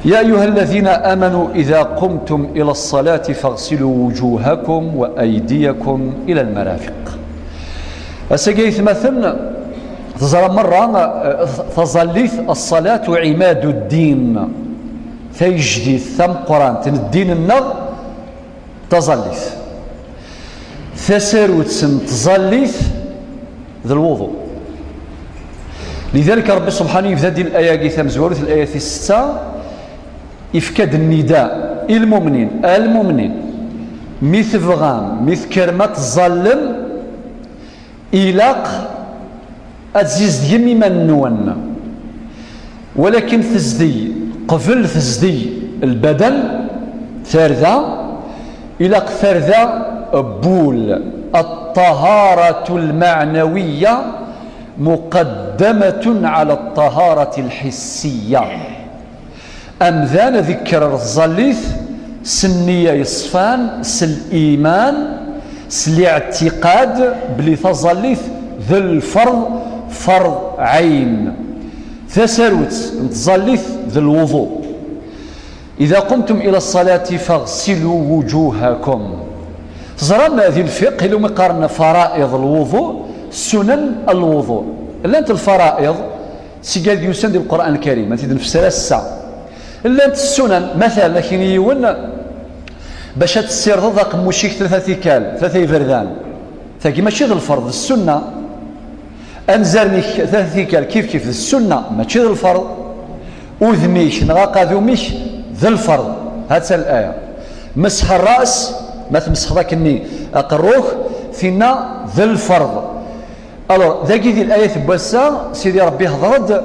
يا أيها الذين آمنوا إذا قمتم إلى الصلاة فاغسلوا وجوهكم وأيديكم إلى المرافق. أسجيث مثلا تزرى مرة تظليث الصلاة عماد الدين فيجديث ثم قرآن الدين النغ تظليث ثسروت تظليث ذا الوضوء. لذلك رب سبحانه في هذه الآية ثم زورت الآية 6 إفكاد النداء المؤمنين مثل فغام مثل كرمة الظلم إلاق أتزيز يمي من نون، ولكن تزدي قبل تزدي البدن ثارذا إلاق ثارذا بول. الطهارة المعنوية مقدمة على الطهارة الحسية. أمذان ذكر الظليث سنية يصفان سالإيمان سالاعتقاد بلي تظليث ذا الفرض فرض عين ثسروت تظليث ذا الوضوء. إذا قمتم إلى الصلاة فاغسلوا وجوهكم. زرنا هذه الفقه لو مقارنة فرائض الوضوء سنن الوضوء. لانت الفرائض سيقال يسند القرآن الكريم ما تدن في السلاسة. لانت السنن مثلا لكن يون باش تسير ضغط موشيك ثلاثة فردان ثاكي ماشي غير الفرض السنة أنزرنيك ثلاثة كيف السنة ماشي غير الفرض أذميك نغاقا ذوميك ذا الفرض. هذا الآية مسح الرأس ما تمسح ذاك الني أقروك فينا ذا الفرض. ألور ذاك ذي الآية تبوسا سيدي ربي هضرد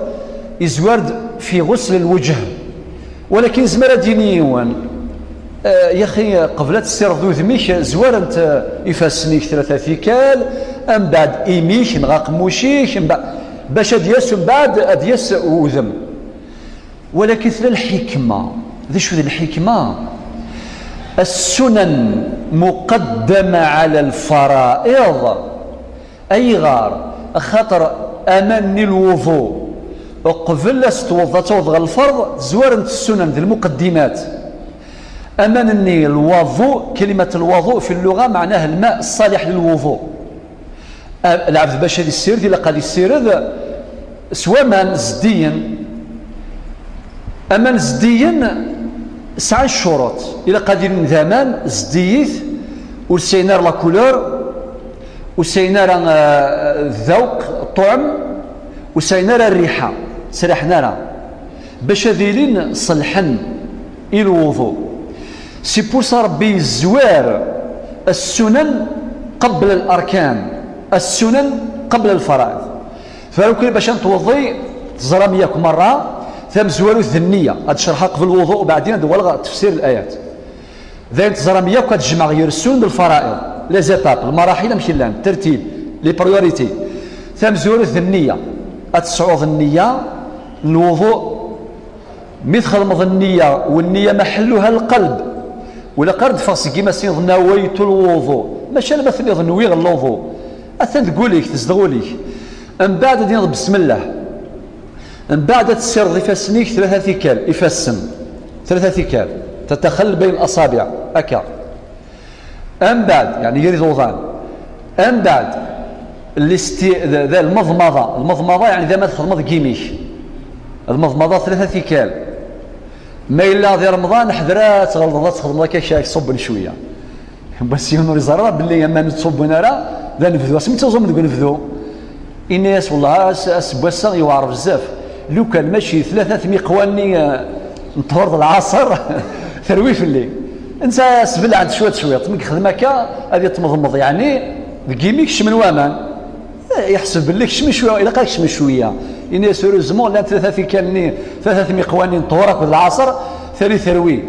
يزورد في غسل الوجه، ولكن زمرة دينيوان يا أخي قبل تسير ذو ذميك زوار أنت يفاسنيك ثلاثة ثيكال أم بعد إيميك نغاق موشيك باش أديس من بعد أديس وذم. ولكن ثلا الحكمة ذي شو ذي الحكمة؟ السنن مقدمة على الفرائض. أي غار خاطر أمني الوضوء قبل استوضى توضغ الفرض زوار السنن ذي المقدمات. أمنني الوضوء كلمة الوضوء في اللغة معناها الماء الصالح للوضوء. العبد البشري السير إلا قال السير سواء من زديا أمن زديا سعى الشروط إلا قادر من زمان زديث وسينار لا كولور وسينار الذوق الطعم وسينار الريحة سرحنا راه باش ذيلين صلحا الوضوء. سي بوس ربي الزوار السنن قبل الأركان السنن قبل الفرائض. فلو كان باش نتوضي تزرى مياك مرة ثم زوالو الذنية هاد شرحها قبل الوضوء وبعدين دوالغ تفسير الآيات ذا تزرى مياك وتجمع غير السنن بالفرائض لي زيتاب المراحل ماشي لان الترتيب لي بريوريتي ثم زوالو الذنية أتصعود النية الوضوء مثل النية والنية محلها القلب ولا قرد فاس كيما سيظ نويت الوضوء ماشي انا مثلا يظنوي غير الوضوء اثن تقوليك تزدغوليك من بعد دين بسم الله من بعد تسير ضيف سنيك ثلاثة ثيكال يفسم ثلاثة ثيكال تتخل بين الأصابع أكا من بعد يعني يريد وضان من بعد ذا المضمضة يعني ذا ما تخدمض كيميك المضمضة ثلاثة ثيكال ما إلا ذي رمضان حذرات غلظات تخدم لك شاك صب شوية بس ينور يزرى باللي يما نتصب نرى ذا نفذو اسمي تظن تقول نفذو الناس والله اسبوسا يوعر بزاف لو كان ماشي ثلاثة مقواني نطورد العصر ثروي في الليل انت سبل عند شوية من خدمك هذه تمضمض يعني كيميك شمن وامان يحسب باللي شمن شوية إلا قالك شمن شوية إني سوريزمون لان ثلاثة مقوانين طورك العصر ثروي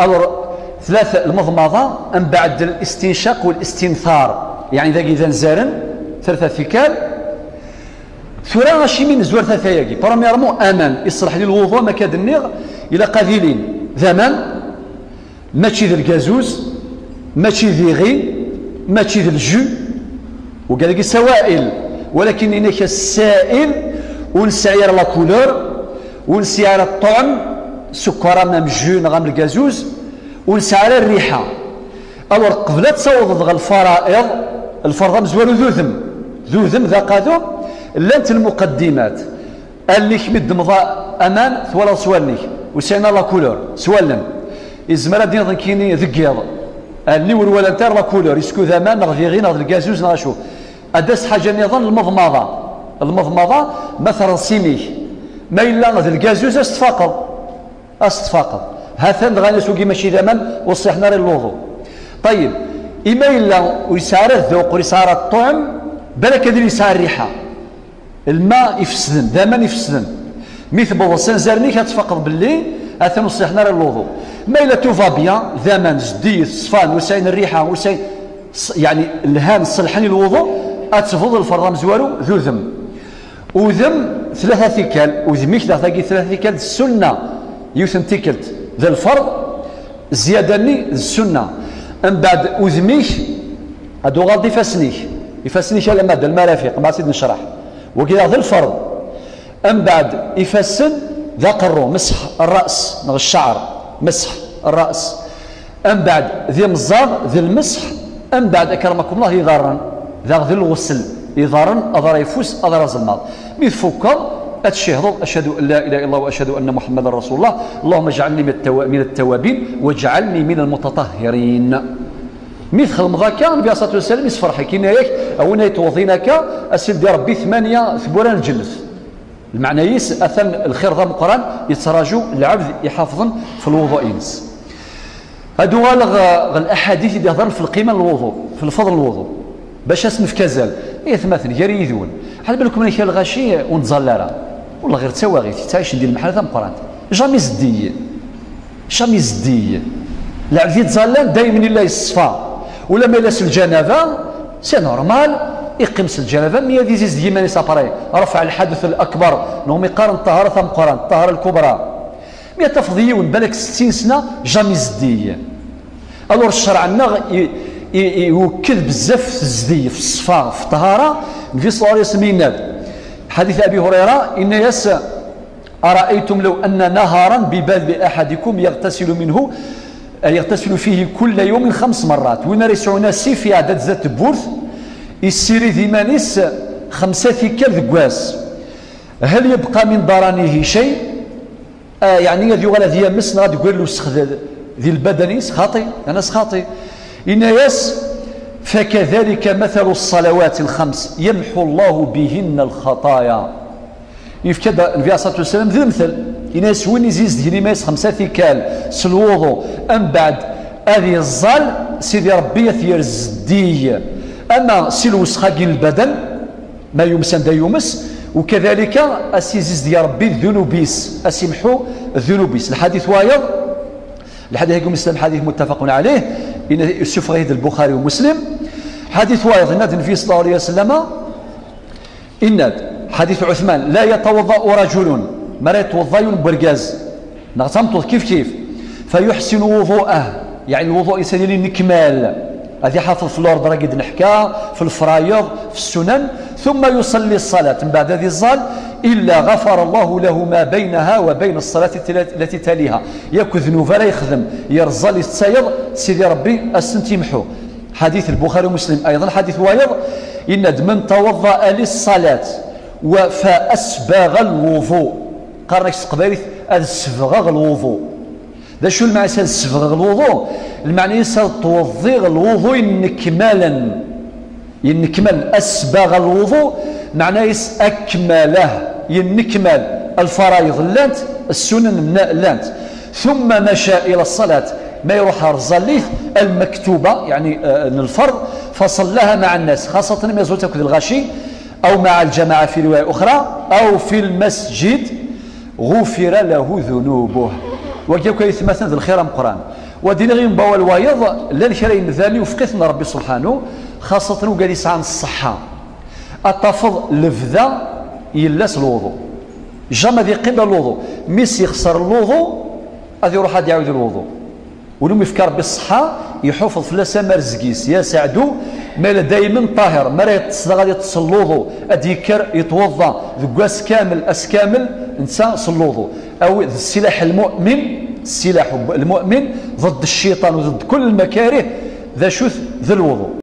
ألور ثلاثة المضمضة من بعد الاستنشاق والاستنثار يعني إذا نزارن ثلاثة ثيكال ثورا غاشي من زوار ثلاثة ياكي براميرمون أمان يصلح لي الوضوء ما كاد النيغ إلى قاذلين ذمان ماشي ذي الكازوز ماشي ذي غي ماشي ذي الجو وقال لك سوائل ولكن إنك السائل ونسعير لا كولور ونسعير الطعم سكر ما مجون غام الكازوز ونسعى الريحة أول قبل تصوض الفرائض الفرض مزوال ذو ذم ذا قادو لانت المقدمات اللي كمد مضى أمان ثوالا سوالني وسينا لا كولور سوالن إزمرا دين ضنكيني ذكيض اللي والولانتار لا كولور يسكو ذامان نغذي غير نغذي الكازوز نغشو أدس حاجة نظن المضمضة مثلا سيميك ما إلا غذي الكازوز استفاقد هذا نغاني سوقي ماشي ذامان وصيحنا للوضوء طيب إما إلا ويسار الذوق ويسار الطعم بلا كذا يسار الريحة الماء يفسدن دائما يفسدن مثل بوصين زرني كتفقد باللي أثنى وصيحنا للوضوء ما إلا توفا بيان ذامان جديد صفان وساين الريحة وساين يعني الهان صلحني الوضوء أتفضل الفرض مزوارو ذو ذم وذم ثلاثة ثكال وذميك ثلاثة ثكال السنة يوثن تيكلت ذا الفرض زيادني السنة من بعد أذميك هادو غادي يفسنيك على مادة المرافق ما سيد نشرح وكذا ذا الفرض من بعد يفسن ذا قرو مسح الرأس نغ الشعر مسح الرأس من بعد ذي مزاغ ذي المسح من بعد أكرمكم الله يضارن ذا ذي الغسل يضارن أضر يفوس أضر زلماض ميثفوكر أتشهد أشهد أن لا إله إلا الله وأشهد أن محمدا رسول الله اللهم اجعلني من التوابين واجعلني من المتطهرين مثل مضاكا النبي صلى الله عليه وسلم يسفرحي كينا ياك أو يتوضينك أسيدي ربي 8 ثبوران الجلف المعنى يس أثن الخير ذا مقران يتراجو العبد يحافظا في الوضوء ينس هادو الأحاديث اللي يهضرن في القيمة الوضوء في الفضل الوضوء باش اسم في كزال ثماثن جاري يذون حال بالكم انا الغاشي ونتزلرا والله غير تساواغي تعيش ندير المحل ذا مقران جامي زدي العبد يتزلان دائما الا يصفى ولا ما يلاس الجنابه سي نورمال يقمس الجنابه مية ديزيز ديما سابراي رفع الحدث الاكبر نوم يقارن الطهاره ثم قران الطهاره الكبرى مية تفضيون بالك 60 سنه جامي زدي الور الشرع عندنا يوكد بزاف في الزدي في الصفا في الطهاره النبي صلى الله عليه وسلم حديث ابي هريره ان يس ارايتم لو ان نهرا بباب احدكم يغتسل فيه كل يوم 5 مرات وين ريسعونا سي في عدد ذات بورث يسيري ذيمانيس 5 ثكال ذكواس هل يبقى من ضرانيه شيء يعني ذي ولا ذي مسنا غادي يقول له سخذ ذي البدني سخاطي انا سخاطي إن يس فكذلك مثل الصلوات الخمس يمحو الله بهن الخطايا يفكد النبي صلى الله عليه وسلم ذي المثل إن يس وين يزيز ديالي مايس 5 ثكال سلوضو أم بعد هذه الظل سيدي ربي ثير الزدي أما سلوس خاقي البدن ما يمسن دا يمس وكذلك أسيزيز ديال ربي الذنوبيس أسمحو الذنوبيس الحديث وايض الحديث يقول مسلم حديث متفق عليه إن يوسف غيد البخاري ومسلم حديث وايض إن النبي صلى الله عليه وسلم إن حديث عثمان لا يتوضأ رجل ما يتوضأ برقاز نغتمطل كيف فيحسن وضوءه يعني الوضوء يسالي نكمال هذه حافظ في اللورد راقد نحكى في الفرايض في السنن ثم يصلي الصلاة من بعد هذه الظال إلا غفر الله له ما بينها وبين الصلاة التي تليها ياكو ذنوبا لا يخدم يرزل يتصير سيدي ربي أستنتمحو حديث البخاري ومسلم أيضا حديث وايض إن من توضأ للصلاة فأسبغ الوضوء قرنك قبيرث أسبغ الوضوء ذا شو المعنى أسبغ الوضوء المعنى يسال توضيغ الوضوء ينكمل أسبغ الوضوء معناه يس أكمله ينكمل الفرائض لانت السنن لانت ثم مشى إلى الصلاة ما يروح رزاليه المكتوبة يعني الفرض فصلها مع الناس خاصة ما يزول تأكل الغشي أو مع الجماعة في رواية أخرى أو في المسجد غفر له ذنوبه وكيف يتمثل الخير مقران ودين غير مباوى الوايض لا الكريم ذاني وفقتنا ربي سبحانه خاصة وقال يسعى عن الصحة التفض لفذا يلاس الوضوء جامع ذي قبل الوضوء ميس يخسر الوضوء هذا يروح هذا يعود الوضوء ولم يفكر بالصحة يحفظ فلاسة مرزقيس يا سعدو ما دائما طاهر ما غادي يتصل الوضوء اديكر يتوضا ذكواس كامل كامل انسان صلوضو أو السلاح المؤمن، السلاح المؤمن ضد الشيطان وضد كل المكاره ذا شوث ذا الوضوء.